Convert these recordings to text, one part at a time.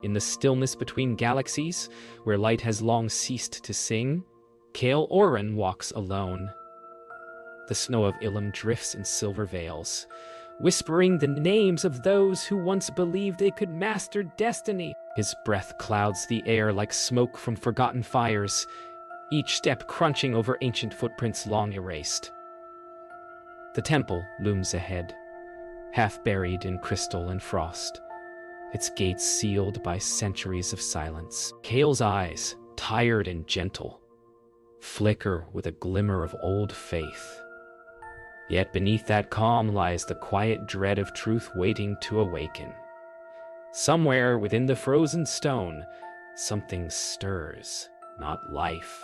In the stillness between galaxies, where light has long ceased to sing, Kael Oren walks alone. The snow of Ilum drifts in silver veils, whispering the names of those who once believed they could master destiny. His breath clouds the air like smoke from forgotten fires, each step crunching over ancient footprints long erased. The temple looms ahead, half buried in crystal and frost, its gates sealed by centuries of silence. Kael's eyes, tired and gentle, flicker with a glimmer of old faith. Yet beneath that calm lies the quiet dread of truth waiting to awaken. Somewhere within the frozen stone, something stirs, not life,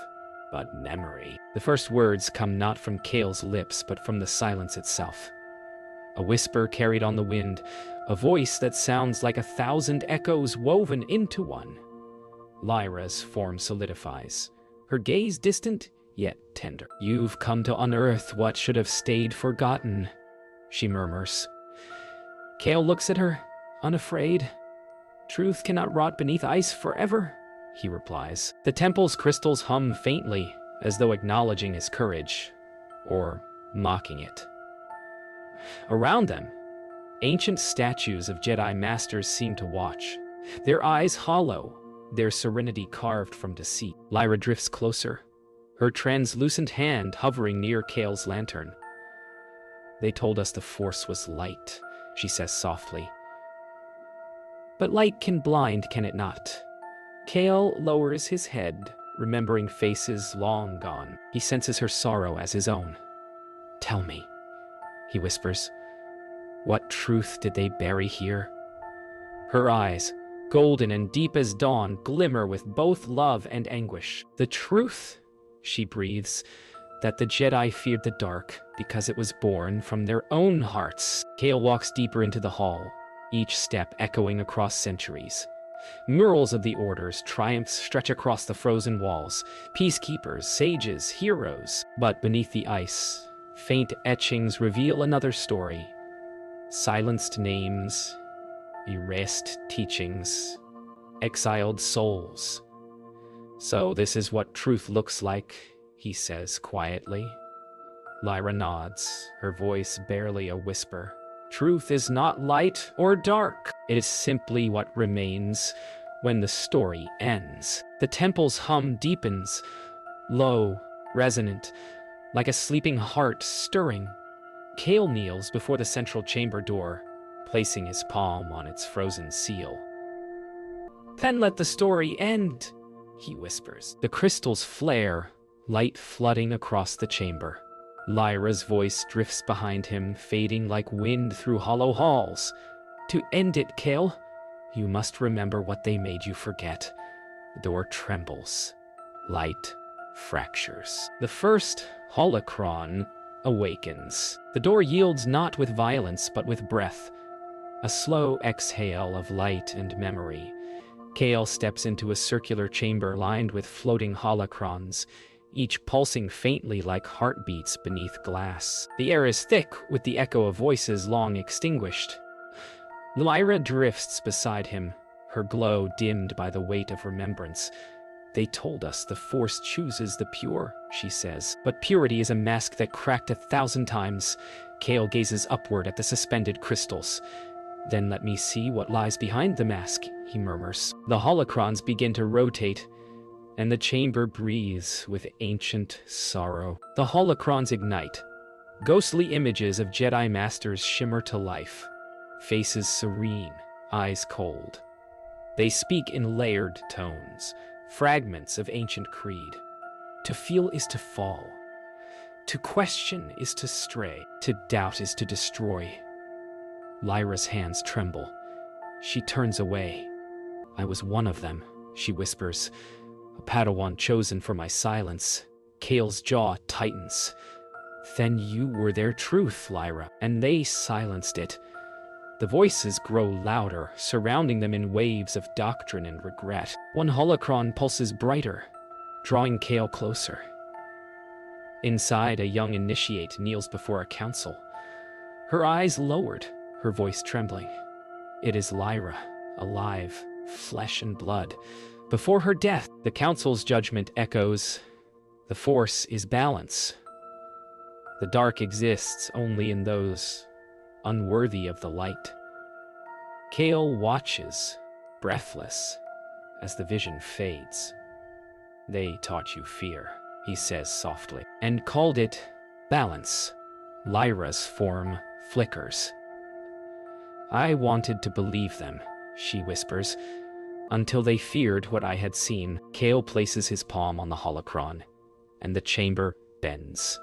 but memory. The first words come not from Kael's lips, but from the silence itself. A whisper carried on the wind, a voice that sounds like 1,000 echoes woven into one. Lyra's form solidifies, her gaze distant, yet tender. "You've come to unearth what should have stayed forgotten," she murmurs. Kael looks at her, unafraid. "Truth cannot rot beneath ice forever," he replies. The temple's crystals hum faintly, as though acknowledging his courage, or mocking it. Around them, ancient statues of Jedi Masters seem to watch, their eyes hollow, their serenity carved from deceit. Lyra drifts closer, her translucent hand hovering near Kael's lantern. "They told us the Force was light," she says softly. "But light can blind, can it not?" Kael lowers his head, remembering faces long gone. He senses her sorrow as his own. "Tell me," he whispers, "what truth did they bury here?" Her eyes, golden and deep as dawn, glimmer with both love and anguish. "The truth," she breathes, "that the Jedi feared the dark because it was born from their own hearts." Kael walks deeper into the hall, each step echoing across centuries. Murals of the Order's triumphs stretch across the frozen walls, peacekeepers, sages, heroes. But beneath the ice, faint etchings reveal another story. Silenced names, erased teachings, exiled souls. "So this is what truth looks like," he says quietly. Lyra nods, her voice barely a whisper. "Truth is not light or dark. It is simply what remains when the story ends." The temple's hum deepens, low, resonant, like a sleeping heart stirring. Kael kneels before the central chamber door, placing his palm on its frozen seal. "Then let the story end," he whispers. The crystals flare, light flooding across the chamber. Lyra's voice drifts behind him, fading like wind through hollow halls. "To end it, Kael, you must remember what they made you forget." The door trembles. Light fractures. The first holocron awakens. The door yields not with violence, but with breath. A slow exhale of light and memory. Kael steps into a circular chamber lined with floating holocrons, each pulsing faintly like heartbeats beneath glass. The air is thick with the echo of voices long extinguished. Lyra drifts beside him, her glow dimmed by the weight of remembrance. "They told us the Force chooses the pure," she says. "But purity is a mask that cracked 1,000 times." Kael gazes upward at the suspended crystals. "Then let me see what lies behind the mask," he murmurs. The holocrons begin to rotate, and the chamber breathes with ancient sorrow. The holocrons ignite. Ghostly images of Jedi Masters shimmer to life, faces serene, eyes cold. They speak in layered tones, fragments of ancient creed. To feel is to fall. To question is to stray. To doubt is to destroy. Lyra's hands tremble. She turns away. "I was one of them," she whispers. "A Padawan chosen for my silence." Kael's jaw tightens. "Then you were their truth, Lyra, and they silenced it." The voices grow louder, surrounding them in waves of doctrine and regret. One holocron pulses brighter, drawing Kael closer. Inside, a young initiate kneels before a council, her eyes lowered, her voice trembling. It is Lyra, alive, flesh and blood. Before her death, the Council's judgment echoes, the Force is balance. The dark exists only in those unworthy of the light. Kale watches, breathless, as the vision fades. They taught you fear, he says softly, and called it balance. Lyra's form flickers. I wanted to believe them, she whispers, until they feared what I had seen. Kale places his palm on the holocron, and the chamber bends.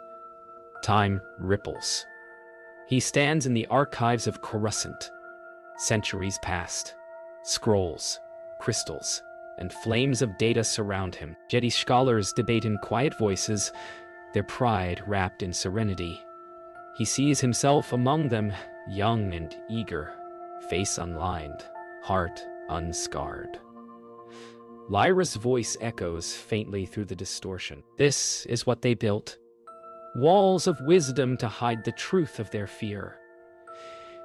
Time ripples. He stands in the archives of Coruscant. Centuries past. Scrolls, crystals, and flames of data surround him. Jedi scholars debate in quiet voices, their pride wrapped in serenity. He sees himself among them, young and eager, face unlined, heart unscarred. Lyra's voice echoes faintly through the distortion. This is what they built. Walls of wisdom to hide the truth of their fear.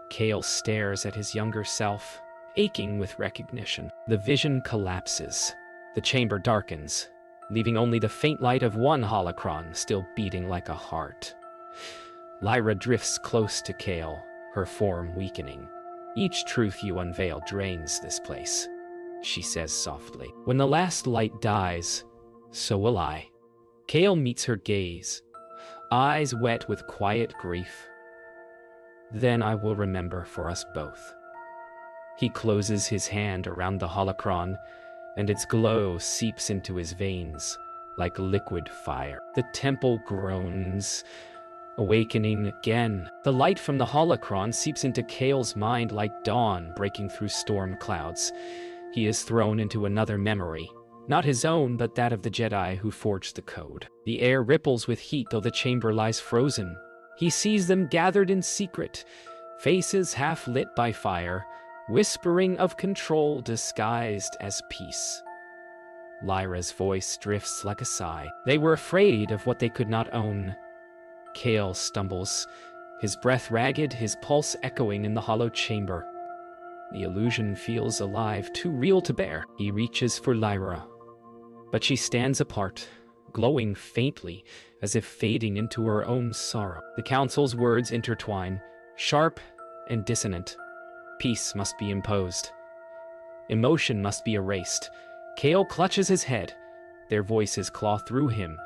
Kale stares at his younger self, aching with recognition. The vision collapses. The chamber darkens, leaving only the faint light of one holocron still beating like a heart. Lyra drifts close to Kale, her form weakening. Each truth you unveil drains this place, she says softly. When the last light dies, so will I. Kale meets her gaze, eyes wet with quiet grief. Then I will remember for us both. He closes his hand around the holocron, and its glow seeps into his veins like liquid fire. The temple groans, awakening again. The light from the holocron seeps into Kale's mind like dawn breaking through storm clouds. He is thrown into another memory, not his own, but that of the Jedi who forged the code. The air ripples with heat, though the chamber lies frozen. He sees them gathered in secret, faces half lit by fire, whispering of control disguised as peace. Lyra's voice drifts like a sigh. They were afraid of what they could not own. Kale stumbles, his breath ragged, his pulse echoing in the hollow chamber. The illusion feels alive, too real to bear. He reaches for Lyra, but she stands apart, glowing faintly, as if fading into her own sorrow. The Council's words intertwine, sharp and dissonant. Peace must be imposed. Emotion must be erased. Kale clutches his head. Their voices claw through him,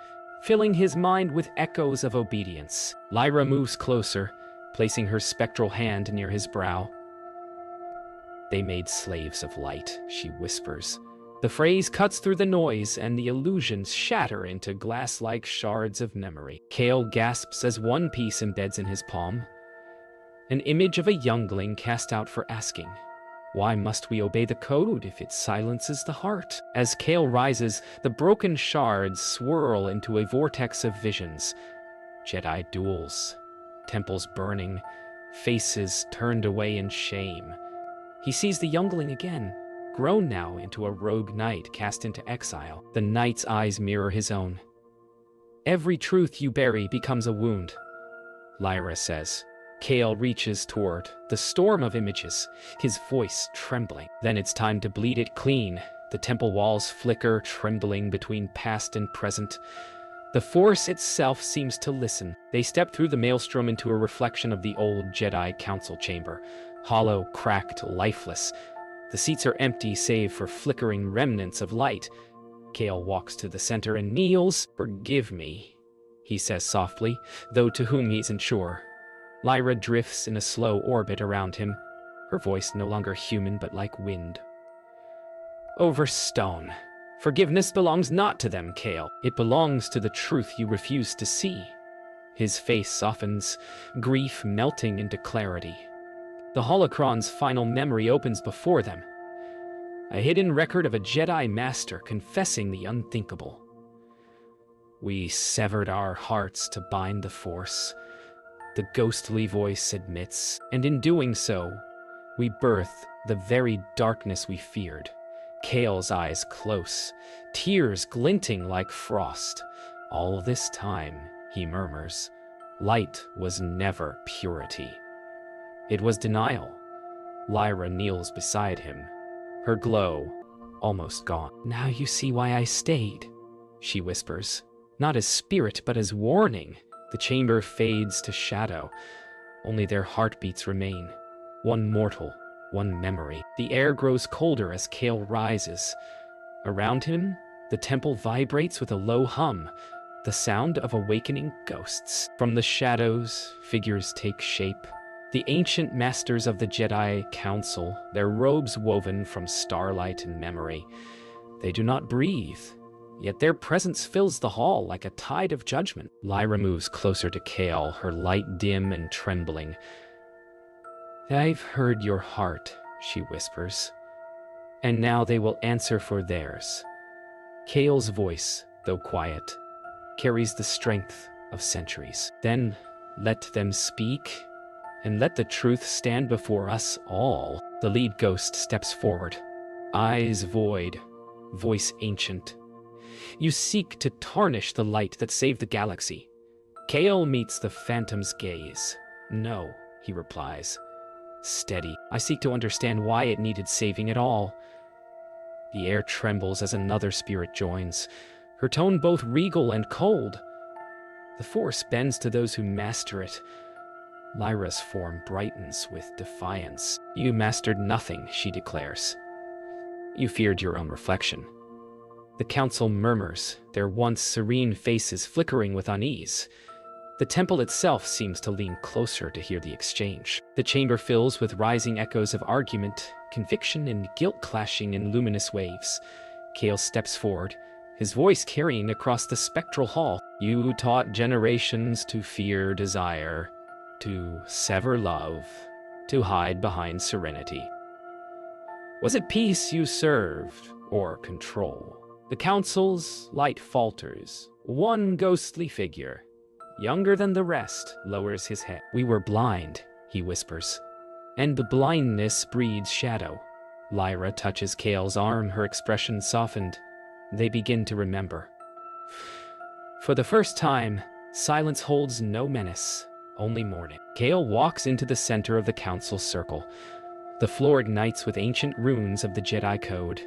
filling his mind with echoes of obedience. Lyra moves closer, placing her spectral hand near his brow. They made slaves of light, she whispers. The phrase cuts through the noise, and the illusions shatter into glass-like shards of memory. Kale gasps as one piece embeds in his palm. An image of a youngling cast out for asking, why must we obey the code if it silences the heart? As Kale rises, the broken shards swirl into a vortex of visions. Jedi duels, temples burning, faces turned away in shame. He sees the youngling again, grown now into a rogue knight cast into exile. The knight's eyes mirror his own. Every truth you bury becomes a wound, Lyra says. Kale reaches toward the storm of images, his voice trembling. Then it's time to bleed it clean. The temple walls flicker, trembling between past and present. The Force itself seems to listen. They step through the maelstrom into a reflection of the old Jedi Council chamber, hollow, cracked, lifeless. The seats are empty save for flickering remnants of light. Kale walks to the center and kneels. Forgive me, he says softly, though to whom he isn't sure. Lyra drifts in a slow orbit around him, her voice no longer human but like wind. Over stone. Forgiveness belongs not to them, Kale. It belongs to the truth you refuse to see. His face softens, grief melting into clarity. The holocron's final memory opens before them. A hidden record of a Jedi master confessing the unthinkable. We severed our hearts to bind the Force, the ghostly voice admits, and in doing so, we birth the very darkness we feared. Kale's eyes close, tears glinting like frost. All this time, he murmurs, light was never purity. It was denial. Lyra kneels beside him, her glow almost gone. "Now you see why I stayed," she whispers, not as spirit but as warning. The chamber fades to shadow. Only their heartbeats remain. One mortal, one memory. The air grows colder as Kale rises. Around him, the temple vibrates with a low hum, the sound of awakening ghosts. From the shadows, figures take shape. The ancient masters of the Jedi Council, their robes woven from starlight and memory. They do not breathe, yet their presence fills the hall like a tide of judgment. Lyra moves closer to Kale, her light dim and trembling. "I've heard your heart," she whispers, "and now they will answer for theirs." Kale's voice, though quiet, carries the strength of centuries. "Then let them speak, and let the truth stand before us all." The lead ghost steps forward, eyes void, voice ancient. "You seek to tarnish the light that saved the galaxy." Kale meets the phantom's gaze. "No," he replies, steady. "I seek to understand why it needed saving at all." The air trembles as another spirit joins, her tone both regal and cold. The Force bends to those who master it. Lyra's form brightens with defiance. "You mastered nothing," she declares. "You feared your own reflection." The council murmurs, their once serene faces flickering with unease. The temple itself seems to lean closer to hear the exchange. The chamber fills with rising echoes of argument, conviction, and guilt clashing in luminous waves. Kale steps forward, his voice carrying across the spectral hall. "You taught generations to fear desire, to sever love, to hide behind serenity. Was it peace you served, or control?" The council's light falters. One ghostly figure, younger than the rest, lowers his head. "We were blind," he whispers, "and the blindness breeds shadow." Lyra touches Kale's arm, her expression softened. They begin to remember. For the first time, silence holds no menace, only mourning. Kale walks into the center of the council circle. The floor ignites with ancient runes of the Jedi Code.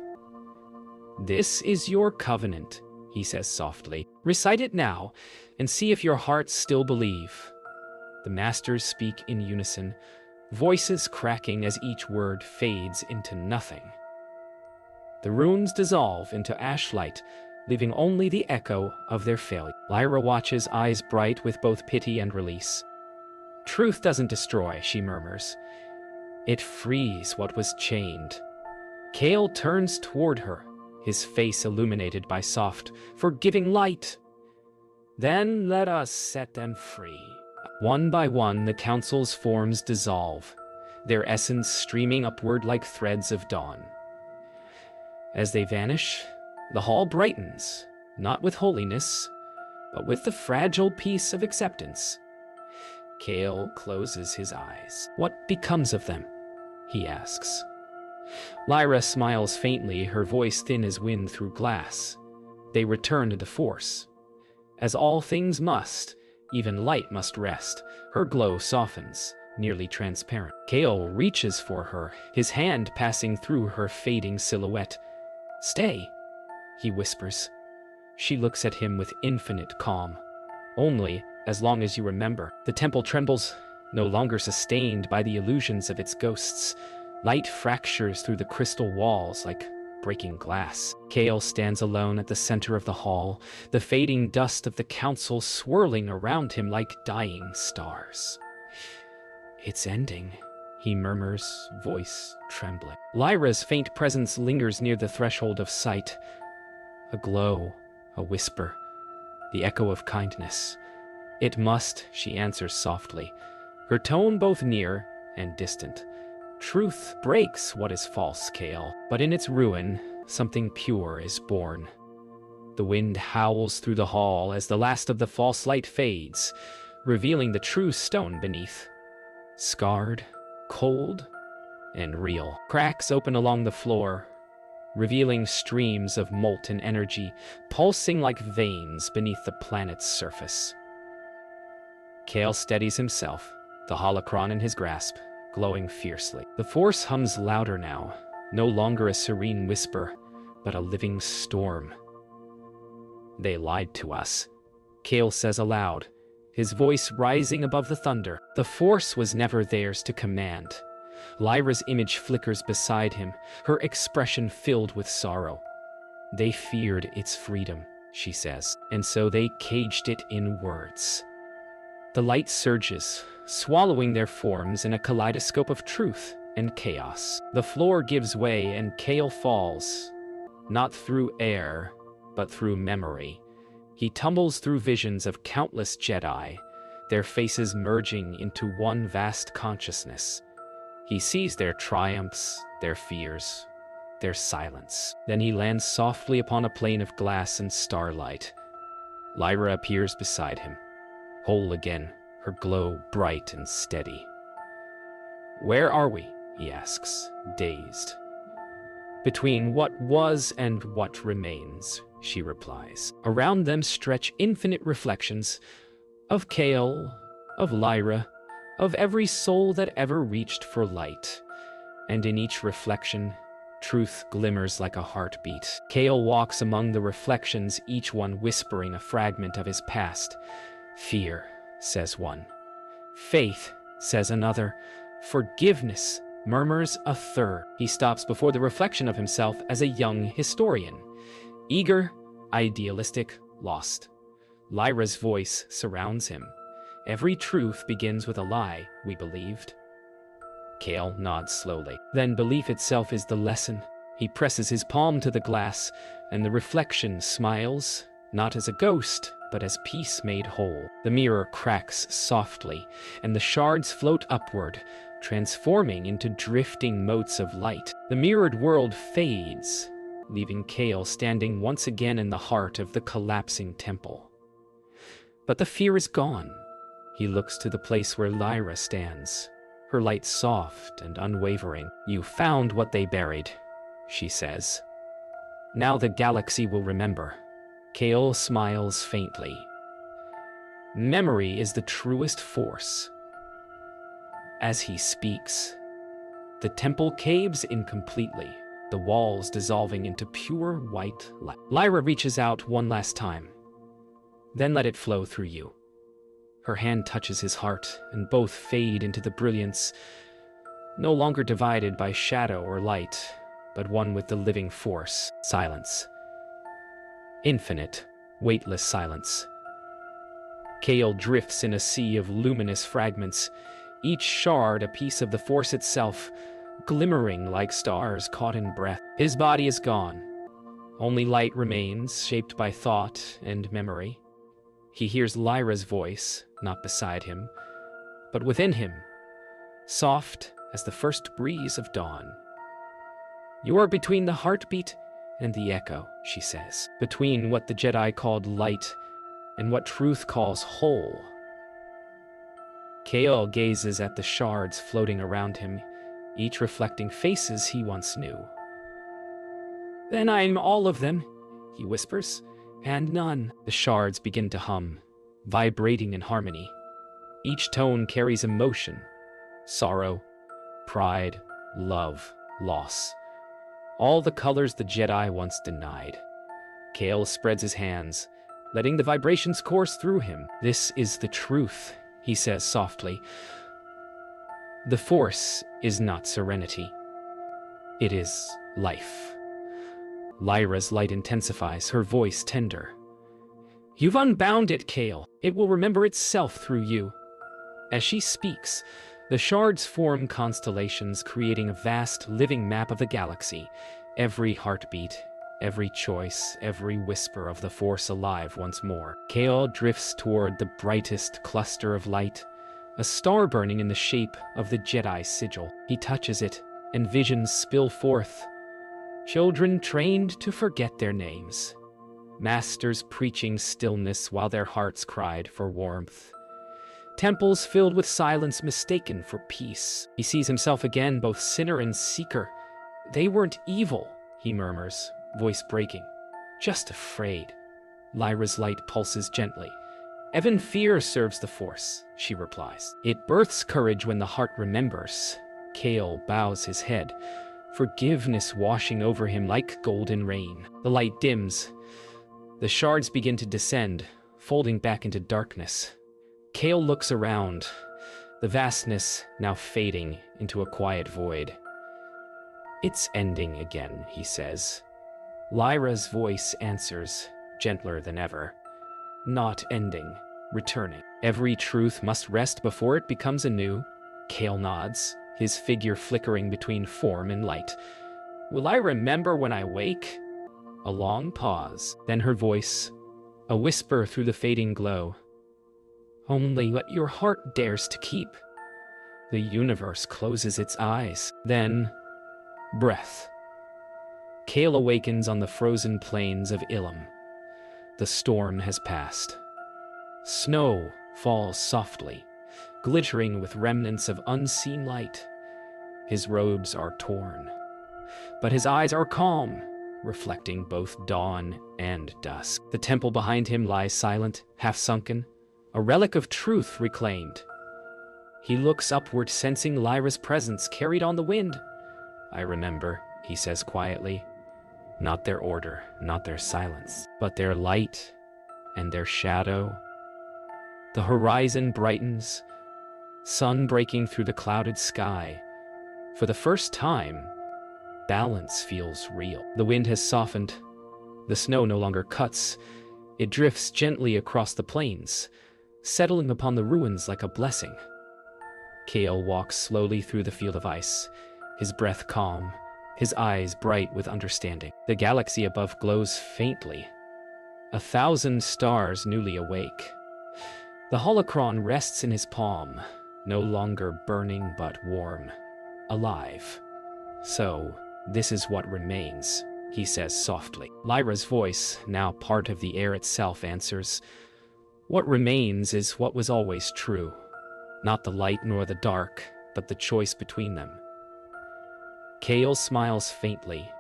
"This is your covenant," he says softly. "Recite it now, and see if your hearts still believe." The masters speak in unison, voices cracking as each word fades into nothing. The runes dissolve into ashlight, leaving only the echo of their failure. Lyra watches, eyes bright with both pity and release. "Truth doesn't destroy," she murmurs. "It frees what was chained." Kale turns toward her, his face illuminated by soft, forgiving light. "Then let us set them free." One by one, the council's forms dissolve, their essence streaming upward like threads of dawn. As they vanish, the hall brightens, not with holiness, but with the fragile peace of acceptance. Kale closes his eyes. "What becomes of them?" he asks. Lyra smiles faintly, her voice thin as wind through glass. "They return to the Force. As all things must, even light must rest." Her glow softens, nearly transparent. Kale reaches for her, his hand passing through her fading silhouette. "Stay," he whispers. She looks at him with infinite calm. "Only as long as you remember." The temple trembles, no longer sustained by the illusions of its ghosts. Light fractures through the crystal walls like breaking glass. Kale stands alone at the center of the hall, the fading dust of the council swirling around him like dying stars. "It's ending," he murmurs, voice trembling. Lyra's faint presence lingers near the threshold of sight. A glow, a whisper, the echo of kindness. "It must," she answers softly, her tone both near and distant. "Truth breaks what is false, Kale, but in its ruin, something pure is born." The wind howls through the hall as the last of the false light fades, revealing the true stone beneath. Scarred, cold, and real. Cracks open along the floor, revealing streams of molten energy, pulsing like veins beneath the planet's surface. Kale steadies himself, the holocron in his grasp, glowing fiercely. The Force hums louder now, no longer a serene whisper, but a living storm. They lied to us, Kale says aloud, his voice rising above the thunder. The Force was never theirs to command. Lyra's image flickers beside him, her expression filled with sorrow. They feared its freedom, she says, and so they caged it in words. The light surges, swallowing their forms in a kaleidoscope of truth and chaos. The floor gives way and Kale falls, not through air, but through memory. He tumbles through visions of countless Jedi, their faces merging into one vast consciousness. He sees their triumphs, their fears, their silence. Then he lands softly upon a plane of glass and starlight. Lyra appears beside him, whole again, her glow bright and steady. "Where are we?" he asks, dazed. "Between what was and what remains," she replies. Around them stretch infinite reflections of Kale, of Lyra, of every soul that ever reached for light. And in each reflection, truth glimmers like a heartbeat. Kale walks among the reflections, each one whispering a fragment of his past. "Fear," says one. "Faith," says another. "Forgiveness," murmurs a third. He stops before the reflection of himself as a young historian. Eager, idealistic, lost. Lyra's voice surrounds him. "Every truth begins with a lie, we believed." Kale nods slowly. "Then belief itself is the lesson." He presses his palm to the glass, and the reflection smiles, not as a ghost, but as peace made whole. The mirror cracks softly, and the shards float upward, transforming into drifting motes of light. The mirrored world fades, leaving Kale standing once again in the heart of the collapsing temple. But the fear is gone. He looks to the place where Lyra stands, her light soft and unwavering. "You found what they buried," she says. "Now the galaxy will remember." Kale smiles faintly. "Memory is the truest force." As he speaks, the temple caves in completely, the walls dissolving into pure white light. Lyra reaches out one last time. "Then let it flow through you." Her hand touches his heart, and both fade into the brilliance, no longer divided by shadow or light, but one with the living force. Silence. Infinite, weightless silence. Kale drifts in a sea of luminous fragments, each shard a piece of the Force itself, glimmering like stars caught in breath. His body is gone. Only light remains, shaped by thought and memory. He hears Lyra's voice, not beside him, but within him, soft as the first breeze of dawn. "You are between the heartbeat and the echo," she says, "between what the Jedi called light and what truth calls whole." Kale gazes at the shards floating around him, each reflecting faces he once knew. "Then I'm all of them," he whispers, "and none." The shards begin to hum, vibrating in harmony. Each tone carries emotion: sorrow, pride, love, loss. All the colors the Jedi once denied. Kale spreads his hands, letting the vibrations course through him. "This is the truth," he says softly. "The Force is not serenity. It is life." Lyra's light intensifies, her voice tender. "You've unbound it, Kale. It will remember itself through you." As she speaks, the shards form constellations, creating a vast, living map of the galaxy. Every heartbeat, every choice, every whisper of the Force alive once more. Kale drifts toward the brightest cluster of light, a star burning in the shape of the Jedi sigil. He touches it, and visions spill forth. Children trained to forget their names. Masters preaching stillness while their hearts cried for warmth. Temples filled with silence mistaken for peace. He sees himself again, both sinner and seeker. "They weren't evil," he murmurs, voice breaking. "Just afraid." Lyra's light pulses gently. "Even fear serves the Force," she replies. "It births courage when the heart remembers." Kale bows his head. forgiveness washing over him like golden rain. The light dims. The shards begin to descend, folding back into darkness. Kale looks around, the vastness now fading into a quiet void. "It's ending again," he says. Lyra's voice answers, gentler than ever. "Not ending, returning. Every truth must rest before it becomes anew." Kale nods, his figure flickering between form and light. "Will I remember when I wake?" A long pause, then her voice, a whisper through the fading glow. "Only what your heart dares to keep." The universe closes its eyes. Then, breath. Kale awakens on the frozen plains of Ilum. The storm has passed. Snow falls softly, glittering with remnants of unseen light. His robes are torn, but his eyes are calm, reflecting both dawn and dusk. The temple behind him lies silent, half-sunken, a relic of truth reclaimed. He looks upward, sensing Lyra's presence carried on the wind. "I remember," he says quietly. "Not their order, not their silence, but their light and their shadow." The horizon brightens, sun breaking through the clouded sky. For the first time, balance feels real. The wind has softened. The snow no longer cuts. It drifts gently across the plains, settling upon the ruins like a blessing. Kale walks slowly through the field of ice, his breath calm, his eyes bright with understanding. The galaxy above glows faintly, 1,000 stars newly awake. The holocron rests in his palm, no longer burning but warm, alive. "So, this is what remains," he says softly. Lyra's voice, now part of the air itself, answers, "What remains is what was always true. Not the light nor the dark, but the choice between them." Kale smiles faintly,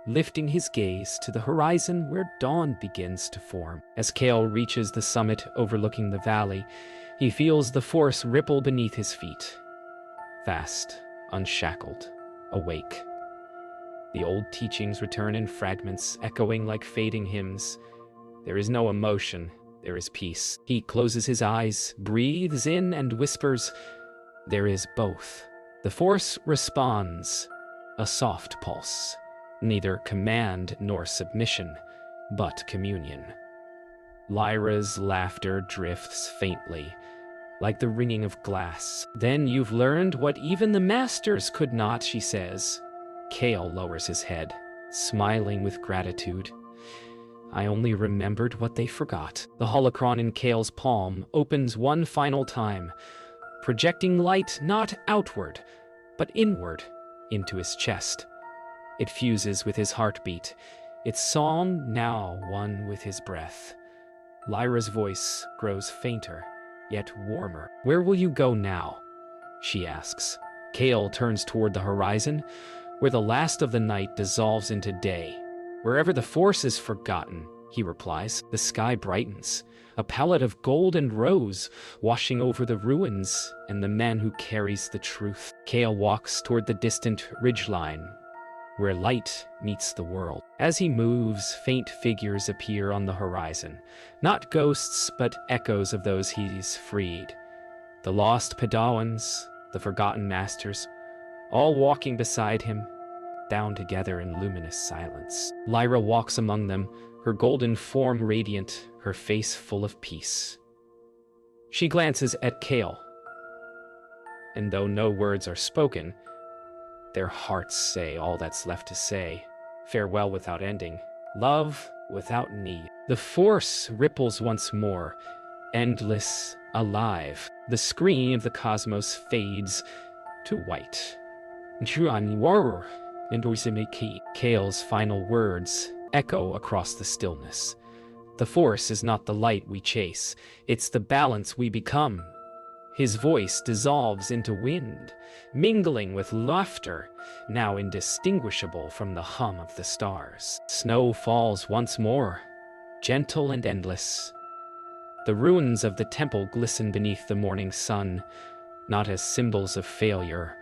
lifting his gaze to the horizon where dawn begins to form. As Kale reaches the summit overlooking the valley, he feels the force ripple beneath his feet. Fast, unshackled, awake. The old teachings return in fragments, echoing like fading hymns. There is no emotion, there is peace. He closes his eyes, breathes in, and whispers, "There is both." The force responds, a soft pulse. Neither command nor submission, but communion. Lyra's laughter drifts faintly, like the ringing of glass. "Then you've learned what even the masters could not," she says. Kale lowers his head, smiling with gratitude. "I only remembered what they forgot." The holocron in Kale's palm opens one final time, projecting light not outward, but inward into his chest. It fuses with his heartbeat, its song now one with his breath. Lyra's voice grows fainter, yet warmer. "Where will you go now?" she asks. Kale turns toward the horizon, where the last of the night dissolves into day. "Wherever the force is forgotten," he replies. The sky brightens, a palette of gold and rose washing over the ruins and the man who carries the truth. Kale walks toward the distant ridgeline, where light meets the world. As he moves, faint figures appear on the horizon, not ghosts but echoes of those he's freed. The lost Padawans, the forgotten masters, all walking beside him, bound together in luminous silence. Lyra walks among them, her golden form radiant, her face full of peace. She glances at Kale, and though no words are spoken, their hearts say all that's left to say. Farewell without ending, love without need. The force ripples once more, endless, alive. The screen of the cosmos fades to white. Kale's final words echo across the stillness. The force is not the light we chase, it's the balance we become. His voice dissolves into wind, mingling with laughter, now indistinguishable from the hum of the stars. Snow falls once more, gentle and endless. The ruins of the temple glisten beneath the morning sun, not as symbols of failure,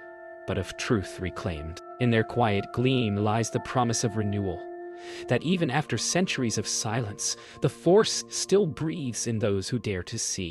but of truth reclaimed. In their quiet gleam lies the promise of renewal, that even after centuries of silence, the Force still breathes in those who dare to see.